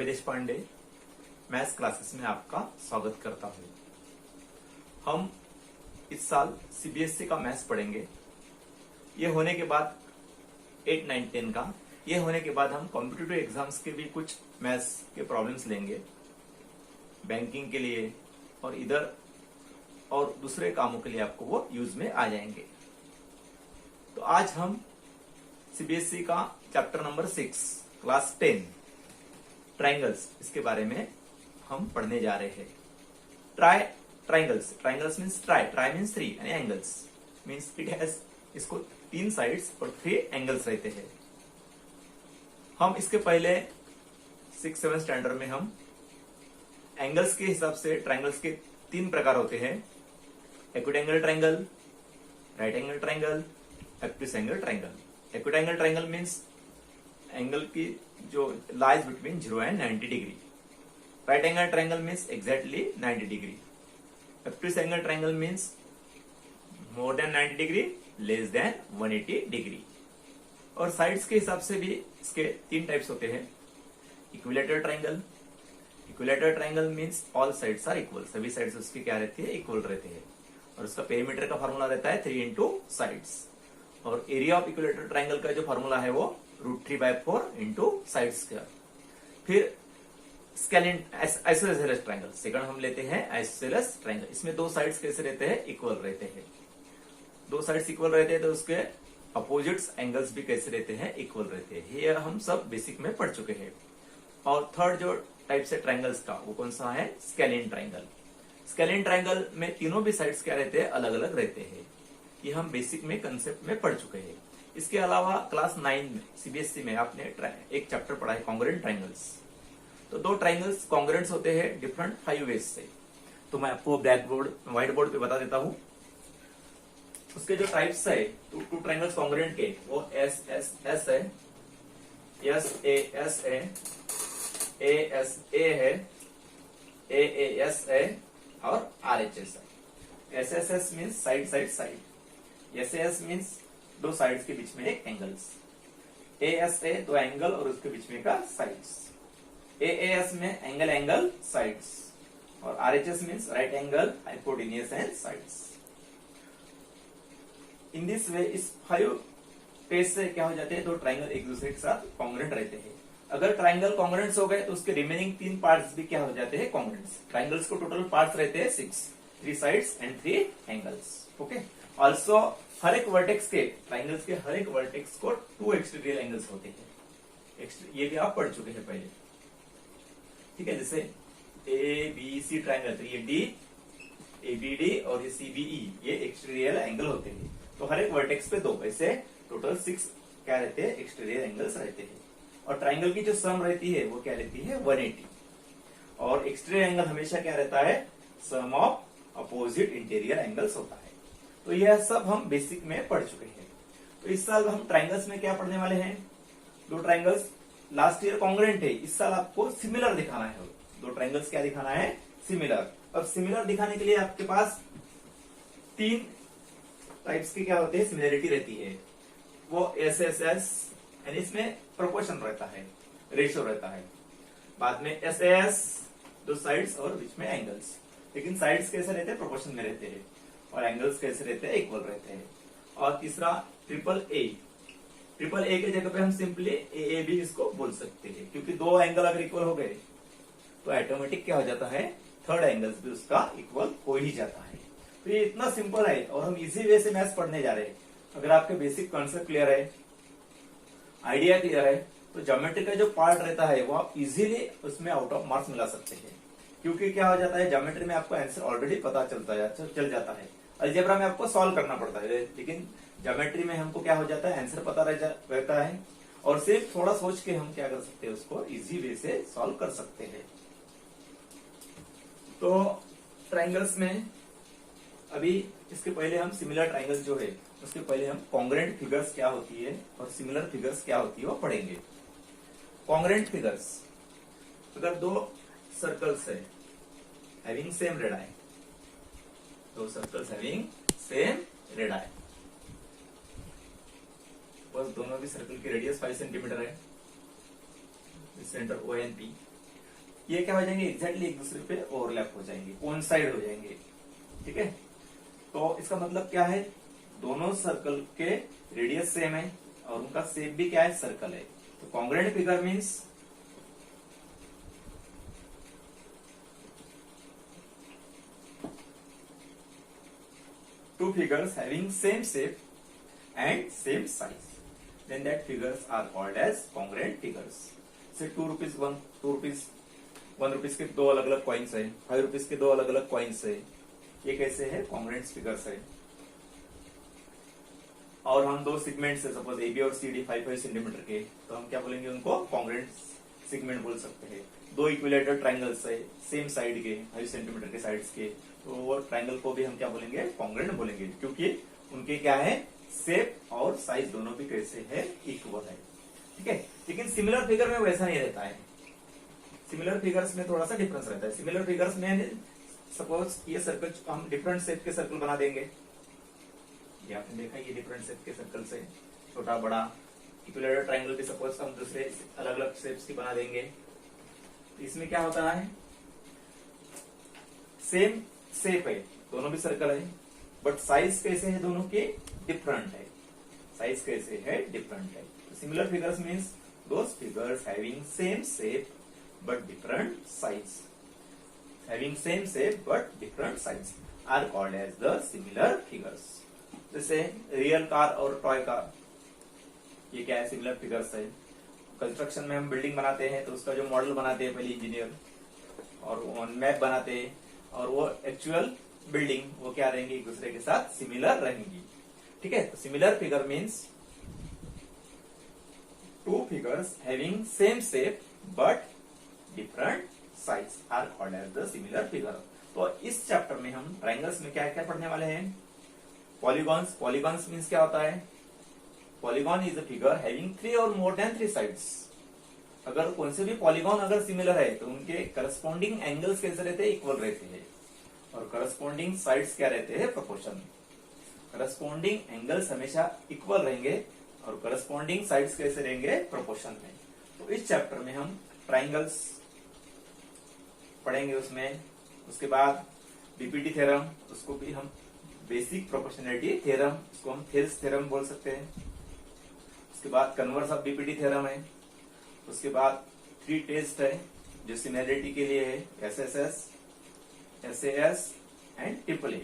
अभय Deshpande maths classes में आपका स्वागत करता हूं। हम इस साल सीबीएसई का मैथ्स पढ़ेंगे। ये होने के बाद 8, 9, 10 का ये होने के बाद हम कॉम्पिटिटिव एग्जाम्स के भी कुछ मैथ्स के प्रॉब्लम्स लेंगे, बैंकिंग के लिए और इधर और दूसरे कामों के लिए आपको वो यूज में आ जाएंगे। तो आज हम सीबीएसई का चैप्टर नंबर 6 क्लास 10 ट्राइंगल्स, इसके बारे में हम पढ़ने जा रहे हैं। ट्राइंगल्स मीन्स ट्राई मीन्स 3 यानी एंगल्स मीन्स इट हैज, इसको 3 साइड्स और 3 एंगल्स रहते हैं। हम इसके पहले 6, 7 स्टैंडर्ड में हम एंगल्स के हिसाब से ट्राइंगल्स के 3 प्रकार होते हैं: acute angle triangle, right angle triangle, acute angle triangle. Acute angle triangle means angle की जो lies between 0 and 90 degree. Right angle triangle means exactly 90 degree. Acute angle triangle means more than 90 degree, less than 180 degree. और sides के हिसाब से भी इसके 3 types होते हैं: equilateral triangle. Equilateral triangle means all sides are equal, सभी sides उसके क्या रहती है, इक्वल रहते हैं। और उसका पेरीमीटर का फॉर्मूला रहता है 3 इंटू साइड्स। और एरिया ऑफ इक्विलेटरल ट्राइंगल का जो फॉर्मूला है वो √3/4 इंटू साइड स्क्वायर। फिर स्केलिन आइसोसेलेस ट्राइंगल, सेकंड हम लेते हैं आइसोसेलेस ट्राइंगल। इसमें 2 साइड्स कैसे रहते हैं, इक्वल रहते हैं। 2 साइड्स इक्वल रहते हैं तो उसके अपोजिट्स एंगल्स भी कैसे रहते हैं, इक्वल रहते हैं। ये हम सब बेसिक में पढ़ चुके हैं। और थर्ड जो टाइप से ट्राइंगल्स का वो कौन सा है, स्केलिन ट्राइंगल। स्केलिन ट्राइंगल में तीनों भी साइड्स क्या रहते हैं, अलग अलग रहते हैं। ये हम बेसिक में कंसेप्ट में पढ़ चुके हैं। इसके अलावा क्लास 9 में सीबीएसई में आपने एक चैप्टर पढ़ा है कॉन्ग्रुएंट ट्राइंगल्स। तो 2 ट्राइंगल्स कॉन्ग्रुएंट्स होते हैं डिफरेंट 5 वेज से। तो मैं आपको व्हाइट बोर्ड पे बता देता हूं। उसके जो टाइप्स है 2 ट्राइंगल्स कॉन्ग्रुएंट के, वो एस है, एस है, एस है, एस है और RHS है। S means side side side, S means 2 sides के बीच में एक एंगल्स, एस है 2 एंगल और उसके बीच में का साइड्स, एस में एंगल एंगल साइड्स, और RHS means right angle hypotenuse and sides. In this way इस 5 पेज से क्या हो जाते हैं, 2 ट्राइंगल एक दूसरे के साथ कॉन्ग्रुएंट रहते हैं। अगर ट्राइंगल कॉन्ग्रुएंट्स हो गए तो उसके रिमेनिंग 3 पार्ट्स भी क्या हो जाते हैं, कॉन्ग्रुएंट्स। ट्राइंगल्स को टोटल पार्ट्स रहते हैं 6, 3 sides and 3 angles. Okay. Also हर एक वर्टेक्स के, ट्राइंगल्स के हर एक वर्टेक्स को 2 एक्सटीरियर एंगल्स होते हैं। ये भी आप पढ़ चुके हैं पहले, ठीक है। जैसे ABC ट्राइंगल, तो ये D, ABD और ये CBE, ये एक्सटीरियर एंगल होते हैं। तो हर एक वर्टेक्स पे 2, ऐसे टोटल 6 क्या रहते हैं, एक्सटीरियर एंगल्स रहते हैं। और ट्राइंगल की जो सम रहती है वो क्या रहती है, 180। और एक्सटीरियर एंगल हमेशा क्या रहता है, सम ऑफ अपोजिट इंटीरियर एंगल्स होता है। तो यह सब हम बेसिक में पढ़ चुके हैं। तो इस साल हम ट्राइंगल्स में क्या पढ़ने वाले हैं, 2 ट्राइंगल्स लास्ट ईयर कॉन्ग्रुएंट है, इस साल आपको सिमिलर दिखाना है। 2 ट्राइंगल्स क्या दिखाना है, सिमिलर। अब सिमिलर दिखाने के लिए आपके पास 3 टाइप्स के क्या होते हैं, सिमिलरिटी रहती है। वो एस यानी इसमें प्रोपोर्शन रहता है, रेशियो रहता है। बाद में एस 2 साइड्स और बीच में एंगल्स। लेकिन साइड्स कैसे रहते हैं, प्रोपोर्शन में रहते हैं, और एंगल्स कैसे रहते हैं, इक्वल रहते हैं। और तीसरा ट्रिपल ए के जगह पे हम सिंपली ए भी इसको बोल सकते हैं, क्योंकि 2 एंगल अगर इक्वल हो गए तो ऑटोमेटिक क्या हो जाता है, थर्ड एंगल्स भी उसका इक्वल हो ही जाता है। तो ये इतना सिंपल है और हम इजी वे से मैथ्स पढ़ने जा रहे हैं। अगर आपके बेसिक कॉन्सेप्ट क्लियर है, आइडिया क्लियर है, तो ज्योमेट्री का जो पार्ट रहता है वो आप इजीली उसमें आउट ऑफ मार्क्स मिला सकते हैं। क्योंकि क्या हो जाता है, ज्योमेट्री में आपको आंसर ऑलरेडी पता चल जाता है। अलजेब्रा में आपको सॉल्व करना पड़ता है, लेकिन ज्योमेट्री में हमको क्या हो जाता है, आंसर पता रहता है और सिर्फ थोड़ा सोच के हम क्या कर सकते हैं, उसको इजी वे से सॉल्व कर सकते हैं। तो ट्राइंगल्स में अभी इसके पहले हम सिमिलर ट्राइंगल जो है उसके पहले हम कॉन्ग्रुएंट फिगर्स क्या होती है और सिमिलर फिगर्स क्या होती है वो पढ़ेंगे। कॉन्ग्रुएंट फिगर्स, अगर 2 सर्कल्स है having same radii, 2 circles having same radii, बस दोनों भी सर्कल की रेडियस 5 सेंटीमीटर है, सेंटर O and P, ये क्या हो जाएंगे, एग्जैक्टली एक दूसरे पे ओवरलैप हो जाएंगे, कोइंसाइड हो जाएंगे। ठीक है, तो इसका मतलब क्या है, दोनों सर्कल के रेडियस सेम है और उनका शेप भी क्या है, सर्कल है। तो congruent figure means two figures having same shape and same size, then that figures are called as congruent figures. से 2 rupees 1 रुपीज के दो अलग अलग कॉइन्स है, 5 रुपीज के दो अलग अलग कॉइन्स है, ये कैसे है, कॉन्ग्रुएंट फिगर्स है। और हम दो सेगमेंट्स है, सपोज एबी और सीडी 5 सेंटीमीटर के, तो हम क्या बोलेंगे, उनको कॉन्ग्रुएंट सेगमेंट बोल सकते हैं। दो इक्विलेटरल ट्राइंगल्स है, सेम साइड के 5 सेंटीमीटर के साइड्स के, तो वो ट्राइंगल को भी हम क्या बोलेंगे, कॉन्ग्रुएंट बोलेंगे, क्योंकि उनके क्या है, शेप और साइज दोनों भी कैसे है, इक्वल है। ठीक है, लेकिन सिमिलर फिगर में वैसा नहीं रहता है। सिमिलर फिगर्स में थोड़ा सा डिफरेंस रहता है। सिमिलर फिगर्स में सपोज ये सर्कल हम डिफरेंट शेप के सर्कल बना देंगे, ये आपने देखा, ये डिफरेंट शेप के सर्कल से छोटा बड़ा इक्विलेटरल ट्राइंगल भी सपोज हम दूसरे अलग अलग शेप्स की बना देंगे। इसमें क्या होता है, सेम शेप है, दोनों भी सर्कल है, बट साइज कैसे है, दोनों के डिफरेंट है। साइज कैसे है, डिफरेंट है। Similar figures means those figures having same shape but different size, having same shape but different size are called as the similar figures. जैसे रियल कार और टॉय कार, ये क्या है, सिमिलर फिगर्स है। Construction में हम building बनाते हैं तो उसका जो मॉडल बनाते हैं पहले इंजीनियर, और मैप बनाते हैं, और वो एक्चुअल बिल्डिंग वो क्या रहेंगी, एक दूसरे के साथ सिमिलर रहेंगी। ठीक है, तो similar figure means two figures having same shape but different size are called as the similar figure. तो इस चैप्टर में हम ट्राइंगल्स में क्या क्या पढ़ने वाले हैं, पॉलीगॉन्स। पॉलीगॉन्स मीन्स क्या होता है, polygon is a figure having 3 और मोर देन 3 साइड्स। अगर कौन से भी पॉलीगॉन अगर सिमिलर है तो उनके करस्पॉन्डिंग एंगल्स कैसे रहते हैं, इक्वल रहते हैं, और करस्पॉन्डिंग साइड्स क्या रहते हैं, प्रोपोर्शन। करस्पॉन्डिंग एंगल्स हमेशा इक्वल रहेंगे और करस्पॉन्डिंग साइड्स कैसे रहेंगे, प्रोपोर्शन में। तो इस चैप्टर में हम ट्राइंगल्स पढ़ेंगे उसमें। उसके बाद बीपीटी थ्योरम, उसको भी हम बेसिक प्रोपोर्शनैलिटी थ्योरम, उसको हम थेल्स थ्योरम बोल सकते हैं। उसके बाद कन्वर्स ऑफ बीपीटी थ्योरम है। उसके बाद 3 टेस्ट है जो सिमिलरिटी के लिए है, SSS, SAS and triple A.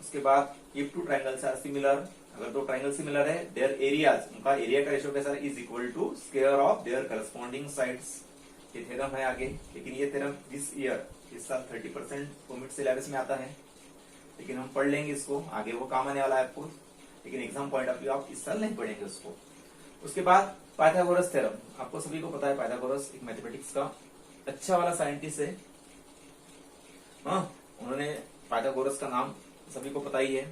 उसके बाद if two triangles are similar, अगर दो ट्राइंगल सिमिलर है, देयर एरियाज, उनका एरिया का रेशियो कैसा is equal to square of their corresponding sides. ये थ्योरम है आगे, लेकिन ये थ्योरम दिस ईयर, इस साल 30% कॉमिट सिलेबस में आता है, लेकिन हम पढ़ लेंगे इसको, आगे वो काम आने वाला है आपको, लेकिन एग्जाम पॉइंट ऑफ व्यू आप इस साल नहीं पढ़ेंगे उसको। उसके बाद पाइथागोरस थ्योरम, आपको सभी को पता है पाइथागोरस एक मैथमेटिक्स का अच्छा वाला साइंटिस्ट है। हाँ, उन्होंने पाइथागोरस का नाम सभी को पता ही है,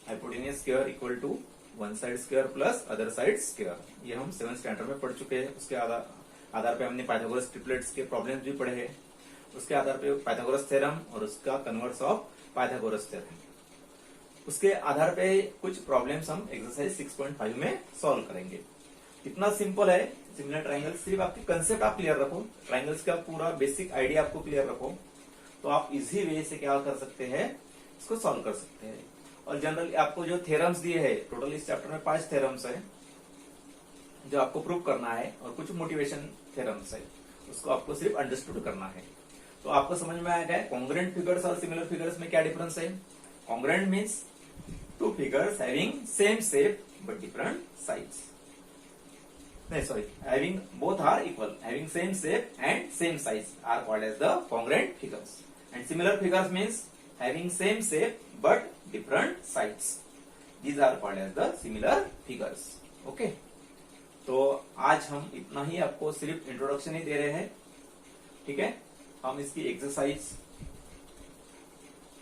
hypotenuse square equal to one side square plus other side square. ये हम 7th स्टैंडर्ड में पढ़ चुके हैं। उसके आधार पे हमने पाइथागोरस ट्रिपलेट्स के प्रॉब्लम्स भी पढ़े हैं। उसके आधार पे पाइथागोरस थ्योरम और उसका कन्वर्स ऑफ पाइथागोरस थ्योरम, उसके आधार पे कुछ प्रॉब्लम्स हम एक्सरसाइज 6.5 में सॉल्व करेंगे। इतना सिंपल है सिमिलर ट्राइंगल, सिर्फ आपके कंसेप्ट आप क्लियर रखो, ट्राइंगल्स का पूरा बेसिक आइडिया आपको क्लियर रखो, तो आप इजी वे से क्या कर सकते हैं, इसको सॉल्व कर सकते हैं। और जनरली आपको जो थ्योरम्स दिए हैं, टोटल इस चैप्टर में 5 थ्योरम्स है जो आपको प्रूव करना है, और कुछ मोटिवेशन थ्योरम्स है, उसको आपको सिर्फ अंडरस्टूड करना है। तो आपको समझ में आएगा कॉन्ग्रुएंट फिगर्स और सिमिलर फिगर्स में क्या डिफरेंस है। Congruent means two figures having same shape but different size, नहीं sorry, having both are equal, having same shape and same size are called as the congruent figures. And similar figures means having same shape but different size. These are called as the similar figures. Okay? तो आज हम इतना ही आपको सिर्फ introduction ही दे रहे हैं, ठीक है। हम इसकी एक्सरसाइज,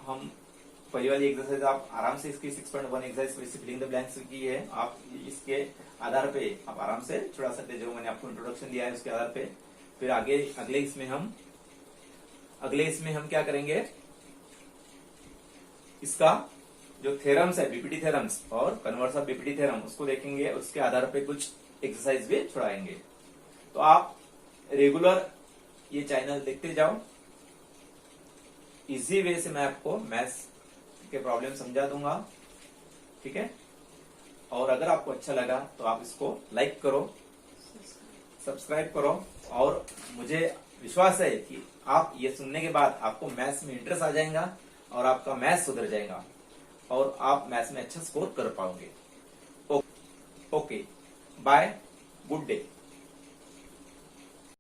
हम पहली वाली एक्सरसाइज आप आराम से इसकी 6.1 एक्सरसाइज फिलिंग द ब्लैंक्स की है, आप इसके आधार पे आप आराम से छुड़ा सकते हैं, जो मैंने आपको इंट्रोडक्शन दिया है उसके आधार पे। फिर आगे अगले इसमें हम क्या करेंगे, इसका जो थ्योरम्स है, बीपीटी थ्योरम्स और कन्वर्स ऑफ बीपीटी थ्योरम, उसको देखेंगे, उसके आधार पे कुछ एक्सरसाइज भी छुड़ाएंगे। तो आप रेगुलर ये चैनल देखते जाओ। इजी वे से मैं आपको मैथ्स के प्रॉब्लम समझा दूंगा, ठीक है। और अगर आपको अच्छा लगा तो आप इसको लाइक करो, सब्सक्राइब करो, और मुझे विश्वास है कि आप ये सुनने के बाद आपको मैथ्स में इंटरेस्ट आ जाएगा और आपका मैथ्स सुधर जाएगा और आप मैथ्स में अच्छा स्कोर कर पाओगे। Okay, bye, good day.